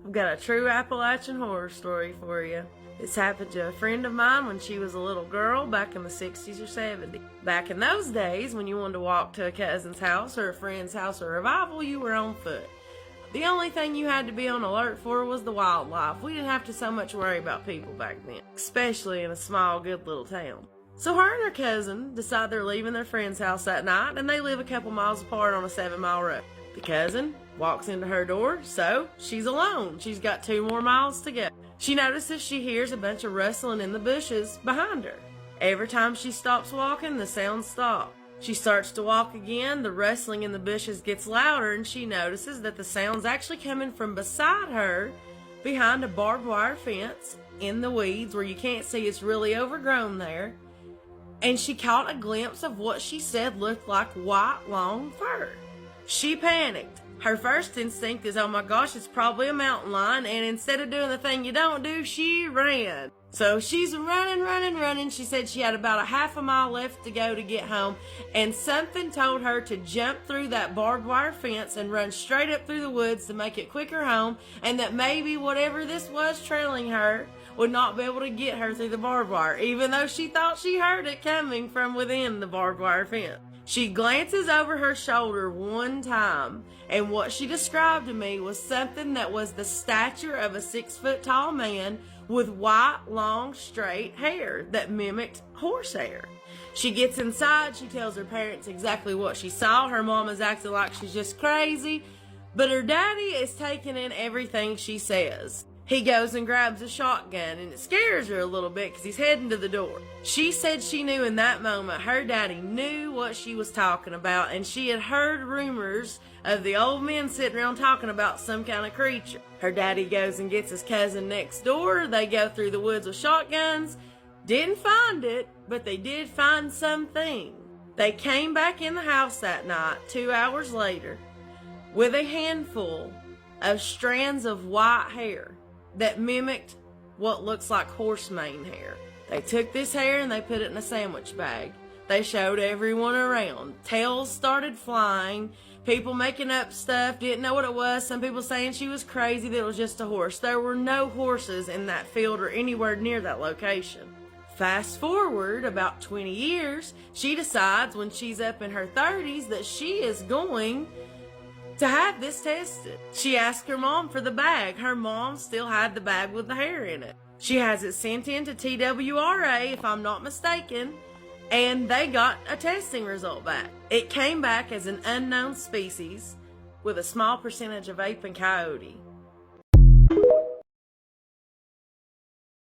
I've got a true Appalachian horror story for you. This happened to a friend of mine when she was a little girl back in the 60s or 70s. Back in those days, when you wanted to walk to a cousin's house or a friend's house or revival, you were on foot. The only thing you had to be on alert for was the wildlife. We didn't have to so much worry about people back then, especially in a small, good little town. So her and her cousin decide they're leaving their friend's house that night, and they live a couple miles apart on a 7-mile road. The cousin walks into her door, so she's alone. She's got 2 more miles to go. She notices she hears a bunch of rustling in the bushes behind her. Every time she stops walking, the sounds stop. She starts to walk again, the rustling in the bushes gets louder, and she notices that the sound's actually coming from beside her, behind a barbed wire fence, in the weeds where you can't see it's really overgrown there. And she caught a glimpse of what she said looked like white, long fur. She panicked. Her first instinct is, oh my gosh, it's probably a mountain lion, and instead of doing the thing you don't do, she ran. So she's running. She said she had about a half a mile left to go to get home, and something told her to jump through that barbed wire fence and run straight up through the woods to make it quicker home, and that maybe whatever this was trailing her would not be able to get her through the barbed wire, even though she thought she heard it coming from within the barbed wire fence. She glances over her shoulder one time, and what she described to me was something that was the stature of a 6-foot-tall man with white, long, straight hair that mimicked horsehair. She gets inside, she tells her parents exactly what she saw. Her mom is acting like she's just crazy, but her daddy is taking in everything she says. He goes and grabs a shotgun, and it scares her a little bit because he's heading to the door. She said she knew in that moment her daddy knew what she was talking about, and she had heard rumors of the old men sitting around talking about some kind of creature. Her daddy goes and gets his cousin next door. They go through the woods with shotguns. Didn't find it, but they did find something. They came back in the house that night, 2 hours later, with a handful of strands of white hair that mimicked what looks like horse mane hair. They took this hair and they put it in a sandwich bag. They showed everyone around. Tails started flying. People making up stuff, didn't know what it was. Some people saying she was crazy, that it was just a horse. There were no horses in that field or anywhere near that location. Fast forward about 20 years, she decides when she's up in her 30s that she is going to have this tested. She asked her mom for the bag. Her mom still had the bag with the hair in it. She has it sent in to TWRA, if I'm not mistaken, and they got a testing result back. It came back as an unknown species with a small percentage of ape and coyote.